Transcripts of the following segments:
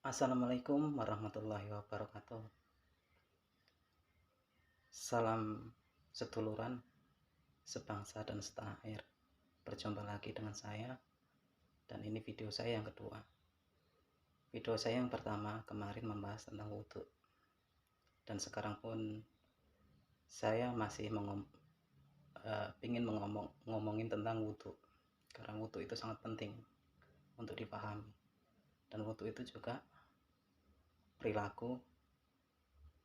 Assalamualaikum warahmatullahi wabarakatuh. Salam seduluran, sebangsa dan setanah air. Berjumpa lagi dengan saya, dan ini video saya yang kedua. Video saya yang pertama kemarin membahas tentang wudhu, dan sekarang pun saya masih ingin ngomongin tentang wudhu, karena wudhu itu sangat penting untuk dipahami, dan wudhu itu juga perilaku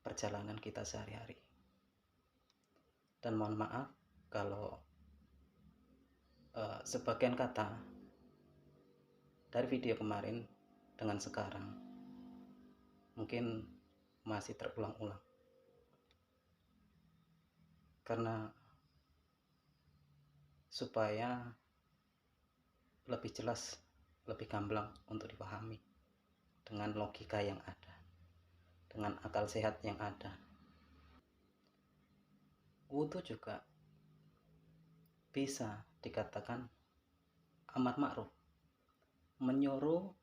perjalanan kita sehari-hari. Dan mohon maaf kalau sebagian kata dari video kemarin dengan sekarang mungkin masih terulang-ulang, karena supaya lebih jelas, lebih gamblang untuk dipahami dengan logika yang ada, dengan akal sehat yang ada. Wudhu juga bisa dikatakan amar ma'ruf, menyeru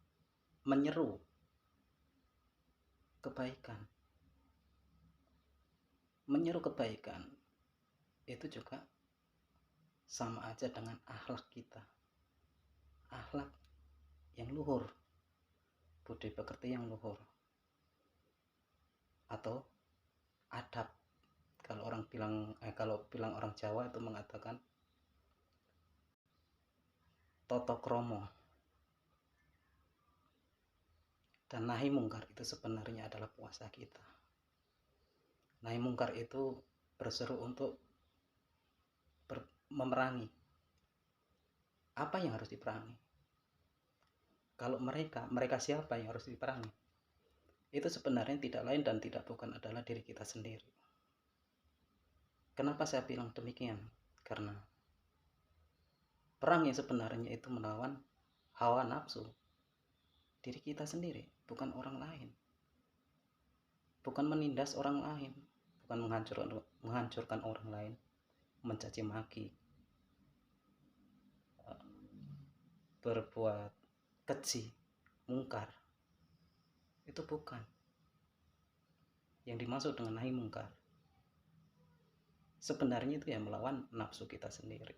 kebaikan. Menyeru kebaikan itu juga sama aja dengan akhlak kita, akhlak yang luhur, budi pekerti yang luhur, atau adab. Kalau bilang orang Jawa itu mengatakan toto kromo. Dan nahi mungkar itu sebenarnya adalah puasa kita. Nahi mungkar itu berseru untuk memerangi. Apa yang harus diperangi? Kalau mereka siapa yang harus diperangi? Itu sebenarnya tidak lain dan tidak bukan adalah diri kita sendiri. Kenapa saya bilang demikian? Karena perang yang sebenarnya itu melawan hawa nafsu diri kita sendiri, bukan orang lain. Bukan menindas orang lain, bukan menghancurkan orang lain, mencaci maki, berbuat keji, mungkar. Itu bukan yang dimaksud dengan nahi mungkar. Sebenarnya itu ya melawan nafsu kita sendiri.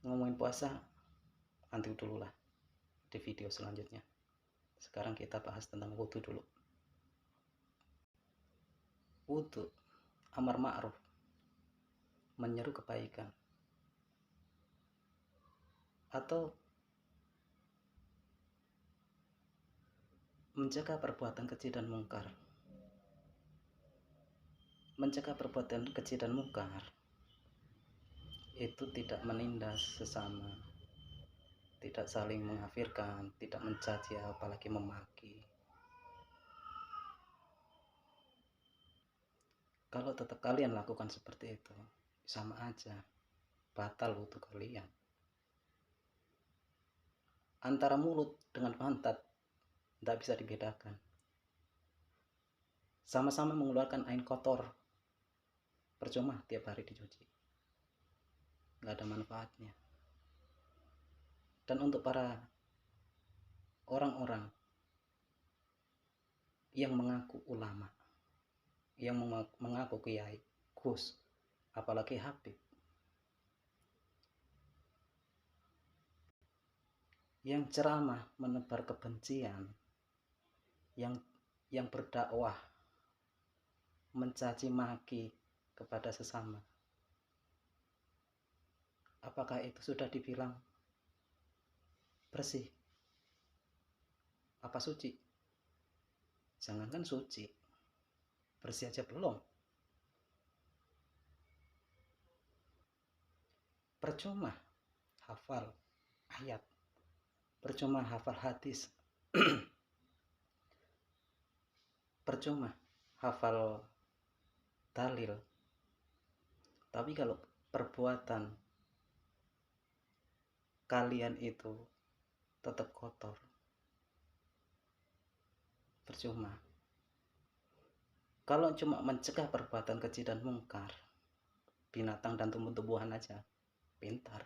Ngomongin puasa nanti dulu lah di video selanjutnya. Sekarang kita bahas tentang wudhu dulu. Wudhu, amar ma'ruf, menyeru kebaikan, atau mencegah perbuatan keji dan mungkar. Mencegah perbuatan keji dan mungkar itu tidak menindas sesama, tidak saling mengkafirkan, tidak mencaci apalagi memaki. Kalau tetap kalian lakukan seperti itu, sama aja batal wudhu kalian. Antara mulut dengan pantat tidak bisa dibedakan. Sama-sama mengeluarkan air kotor, percuma tiap hari dicuci, nggak ada manfaatnya. Dan untuk para orang-orang yang mengaku ulama, yang mengaku kiai, gus, apalagi habib, yang ceramah menebar kebencian, yang berdakwah mencaci maki kepada sesama, apakah itu sudah dibilang bersih? Apa suci? Jangankan suci, bersih aja belum. Percuma hafal ayat, percuma hafal hadis, percuma hafal dalil, tapi kalau perbuatan kalian itu tetap kotor, percuma. Kalau cuma mencegah perbuatan keji dan mungkar, binatang dan tumbuh-tumbuhan aja pintar.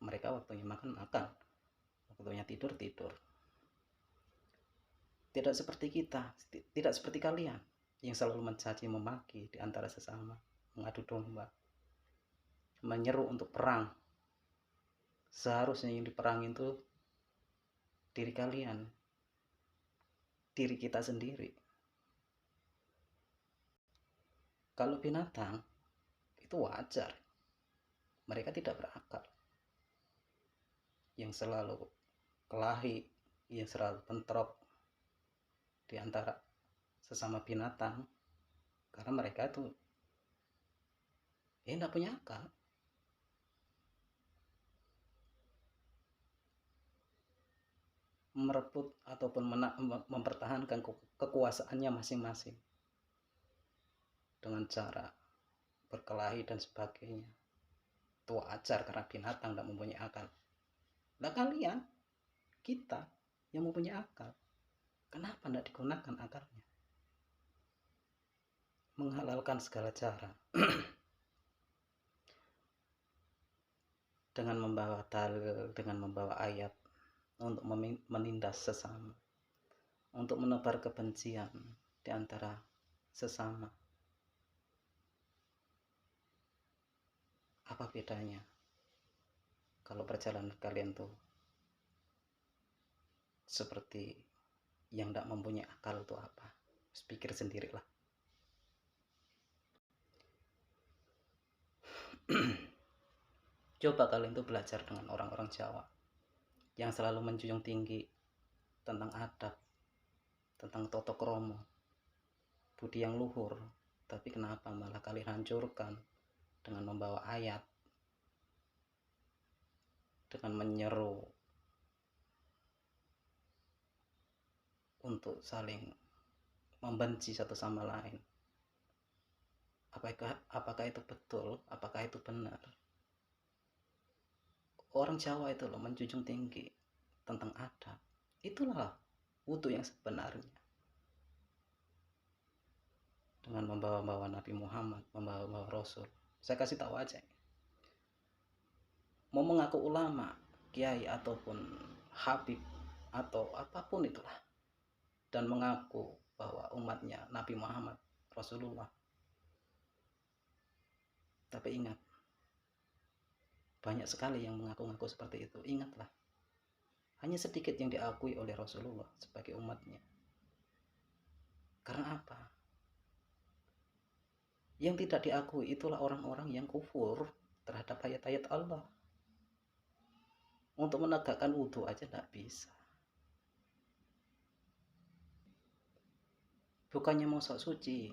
Mereka waktunya makan, waktunya tidur. Tidak seperti kita, tidak seperti kalian yang selalu mencaci memaki di antara sesama, mengadu domba, menyeru untuk perang. Seharusnya yang diperang itu diri kalian, diri kita sendiri. Kalau binatang itu wajar, mereka tidak berakal, yang selalu kelahi, yang selalu bentrok di antara sesama binatang, karena mereka itu tidak punya akal. Merebut ataupun mempertahankan kekuasaannya masing-masing dengan cara berkelahi dan sebagainya. Itu wajar karena binatang tidak mempunyai akal. Nah kalian, kita yang mempunyai akal, kenapa tidak digunakan akalnya? Menghalalkan segala cara dengan membawa dalil, dengan membawa ayat untuk menindas sesama, untuk menebar kebencian di antara sesama. Apa bedanya kalau perjalanan kalian tuh seperti yang tidak mempunyai akal itu apa? Pikir sendirilah. Coba kalian tuh belajar dengan orang-orang Jawa yang selalu menjunjung tinggi tentang adab, tentang tata krama, budi yang luhur. Tapi kenapa malah kalian hancurkan dengan membawa ayat, dengan menyeru untuk saling membenci satu sama lain? Apakah itu betul? Apakah itu benar? Orang Jawa itu loh menjunjung tinggi tentang adab. Itulah wudhu yang sebenarnya. Dengan membawa-bawa Nabi Muhammad, membawa-bawa Rasul. Saya kasih tahu aja. Mau mengaku ulama, kiai ataupun habib atau apapun itulah, dan mengaku bahwa umatnya Nabi Muhammad Rasulullah. Tapi ingat, banyak sekali yang mengaku-ngaku seperti itu. Ingatlah, hanya sedikit yang diakui oleh Rasulullah sebagai umatnya. Karena apa? Yang tidak diakui itulah orang-orang yang kufur terhadap ayat-ayat Allah. Untuk menegakkan wudhu aja tidak bisa. Bukannya mau sok suci,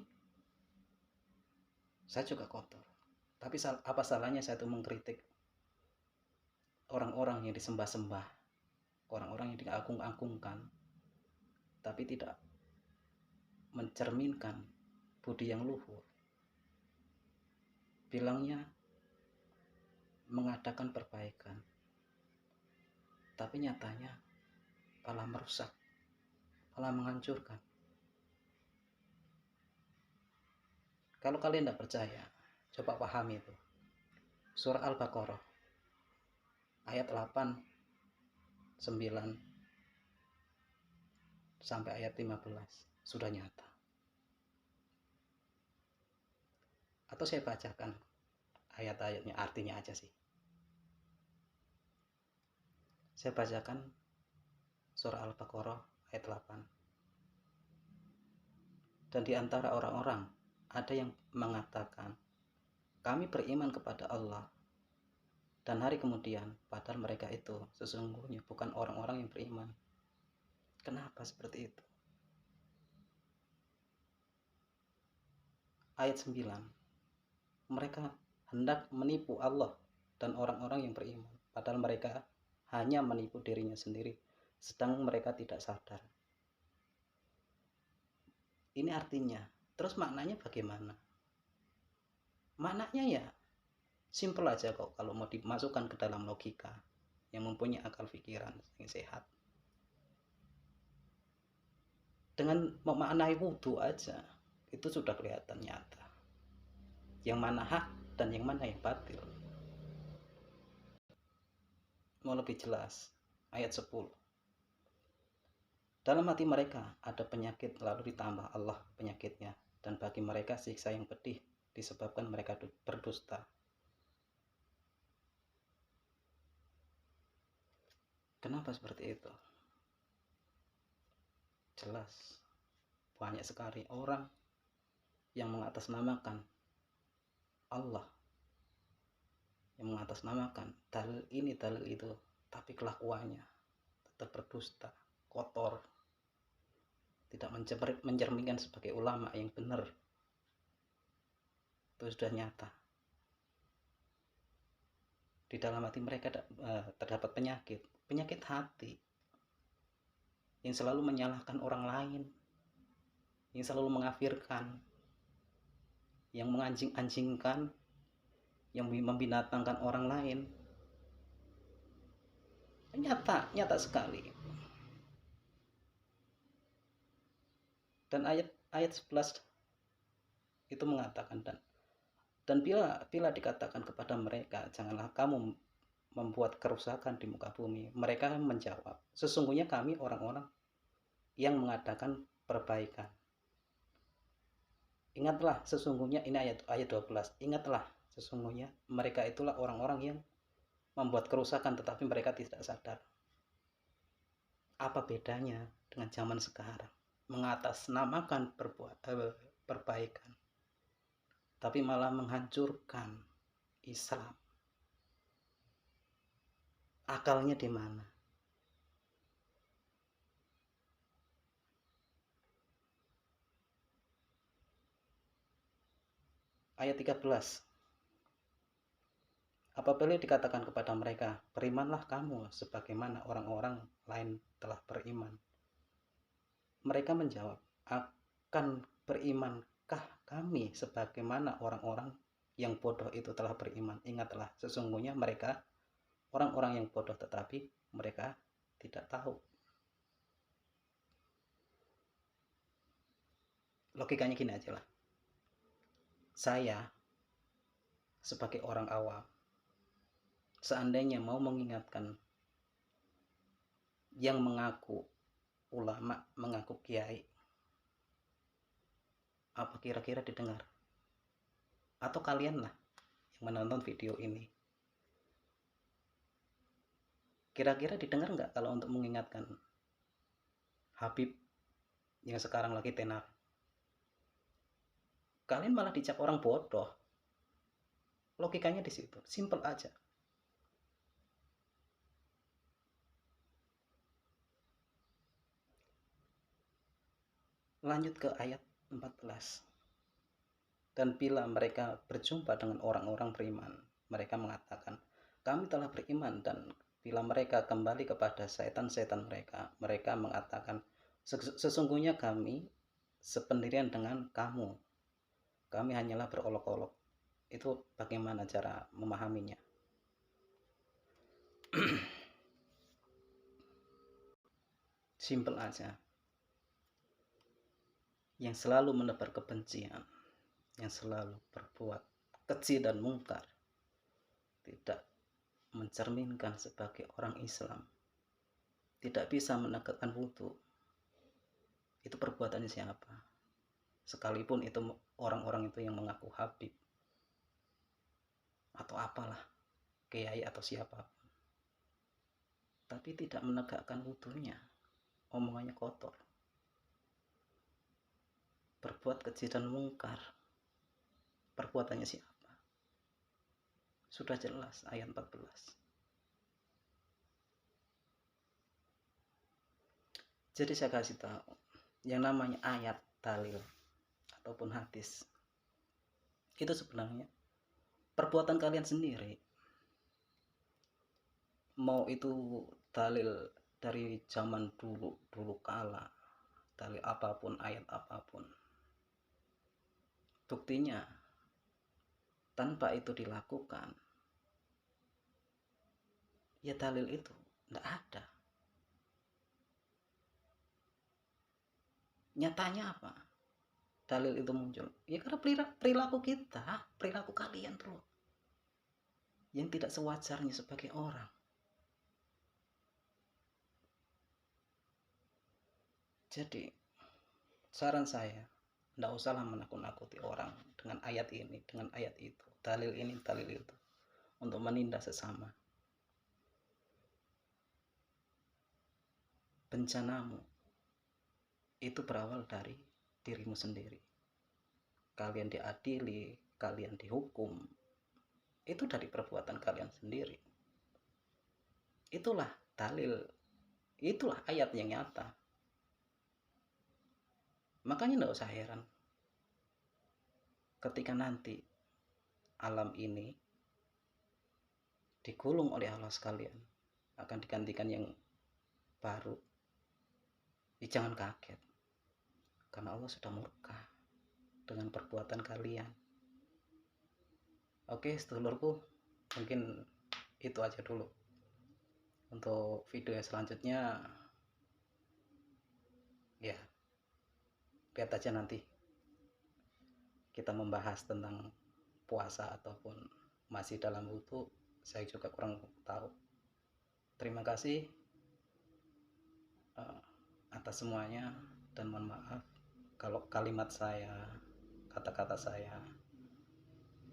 saya juga kotor. Tapi apa salahnya saya tuh mengkritik orang-orang yang disembah-sembah, orang-orang yang diagung-agungkan, tapi tidak mencerminkan budi yang luhur. Bilangnya mengadakan perbaikan, tapi nyatanya malah merusak, malah menghancurkan. Kalau kalian tidak percaya, coba pahami itu. Surah Al-Baqarah ayat 8, 9 sampai ayat 15 sudah nyata. Atau saya bacakan ayat-ayatnya, artinya aja sih. Saya bacakan surah Al-Baqarah ayat 8. Dan di antara orang-orang ada yang mengatakan, kami beriman kepada Allah dan hari kemudian, padahal mereka itu sesungguhnya bukan orang-orang yang beriman. Kenapa seperti itu? Ayat 9. Mereka hendak menipu Allah dan orang-orang yang beriman, padahal mereka hanya menipu dirinya sendiri, sedang mereka tidak sadar. Ini artinya, terus maknanya bagaimana? Maknanya ya simple aja kok kalau mau dimasukkan ke dalam logika yang mempunyai akal pikiran yang sehat. Dengan memaknai wudhu aja itu sudah kelihatan nyata yang mana hak dan yang mana yang batil. Mau lebih jelas, ayat 10. Dalam hati mereka ada penyakit, lalu ditambah Allah penyakitnya, dan bagi mereka siksa yang pedih disebabkan mereka berdusta. Kenapa seperti itu? Jelas banyak sekali orang yang mengatasnamakan Allah, yang mengatasnamakan dalil ini dalil itu, tapi kelakuannya tetap berdusta, kotor, tidak mencerminkan sebagai ulama yang benar. Itu sudah nyata. Di dalam hati mereka terdapat penyakit hati, yang selalu menyalahkan orang lain, yang selalu mengafirkan, yang menganjing-anjingkan, yang membinatangkan orang lain. Nyata sekali. Dan ayat 11 itu mengatakan, dan bila dikatakan kepada mereka, janganlah kamu membuat kerusakan di muka bumi, mereka menjawab, sesungguhnya kami orang-orang yang mengadakan perbaikan. Ingatlah, sesungguhnya, ini ayat 12, ingatlah, sesungguhnya mereka itulah orang-orang yang membuat kerusakan tetapi mereka tidak sadar. Apa bedanya dengan zaman sekarang? Mengatasnamakan perbaikan, tapi malah menghancurkan Islam. Akalnya di mana? Ayat 13. Apabila dikatakan kepada mereka, berimanlah kamu sebagaimana orang-orang lain telah beriman. Mereka menjawab, akan berimankah kami sebagaimana orang-orang yang bodoh itu telah beriman? Ingatlah, sesungguhnya mereka orang-orang yang bodoh, tetapi mereka tidak tahu. Logikanya gini aja lah. Saya sebagai orang awam, seandainya mau mengingatkan yang mengaku ulama, mengaku kiai, apa kira-kira didengar? Atau kalian lah yang menonton video ini, kira-kira didengar nggak kalau untuk mengingatkan Habib yang sekarang lagi tenar? Kalian malah dicap orang bodoh. Logikanya di situ, simple aja. Lanjut ke ayat 14. Dan bila mereka berjumpa dengan orang-orang beriman, mereka mengatakan, kami telah beriman. Dan bila mereka kembali kepada setan-setan mereka, mereka mengatakan, sesungguhnya kami sependirian dengan kamu. Kami hanyalah berolok-olok. Itu bagaimana cara memahaminya? Simple aja. Yang selalu menebar kebencian, yang selalu berbuat keji dan mungkar, tidak mencerminkan sebagai orang Islam, tidak bisa menegakkan wudhu, itu perbuatannya siapa? Sekalipun itu orang-orang itu yang mengaku Habib atau apalah, kiai atau siapapun, tapi tidak menegakkan wudhunya, omongannya kotor, berbuat keji dan mungkar, perbuatannya siapa? Sudah jelas ayat 14. Jadi saya kasih tahu, yang namanya ayat, dalil ataupun hadis, itu sebenarnya perbuatan kalian sendiri. Mau itu dalil dari zaman dulu kala, dalil apapun, ayat apapun, buktinya tanpa itu dilakukan, ya dalil itu tidak ada. Nyatanya apa dalil itu muncul? Ya karena perilaku kita, perilaku kalian bro, yang tidak sewajarnya sebagai orang. Jadi saran saya, tidak usahlah menakut-nakuti orang dengan ayat ini, dengan ayat itu, dalil ini, dalil itu, untuk menindas sesama. Bencanamu itu berawal dari dirimu sendiri. Kalian diadili, kalian dihukum, itu dari perbuatan kalian sendiri. Itulah dalil, itulah ayat yang nyata. Makanya tidak usah heran ketika nanti alam ini digulung oleh Allah sekalian, akan digantikan yang baru. Jangan kaget, karena Allah sudah murka dengan perbuatan kalian. Oke, sedulurku, mungkin itu aja dulu. Untuk video selanjutnya, ya lihat aja nanti kita membahas tentang puasa ataupun masih dalam wudhu, saya juga kurang tahu. Terima kasih atas semuanya, dan mohon maaf kalau kalimat saya, kata-kata saya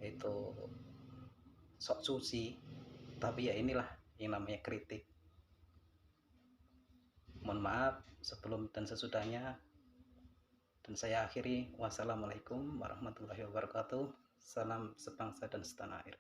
itu sok suci, tapi ya inilah yang namanya kritik. Mohon maaf sebelum dan sesudahnya, dan saya akhiri. Wassalamualaikum warahmatullahi wabarakatuh. Salam sebangsa dan setanah air.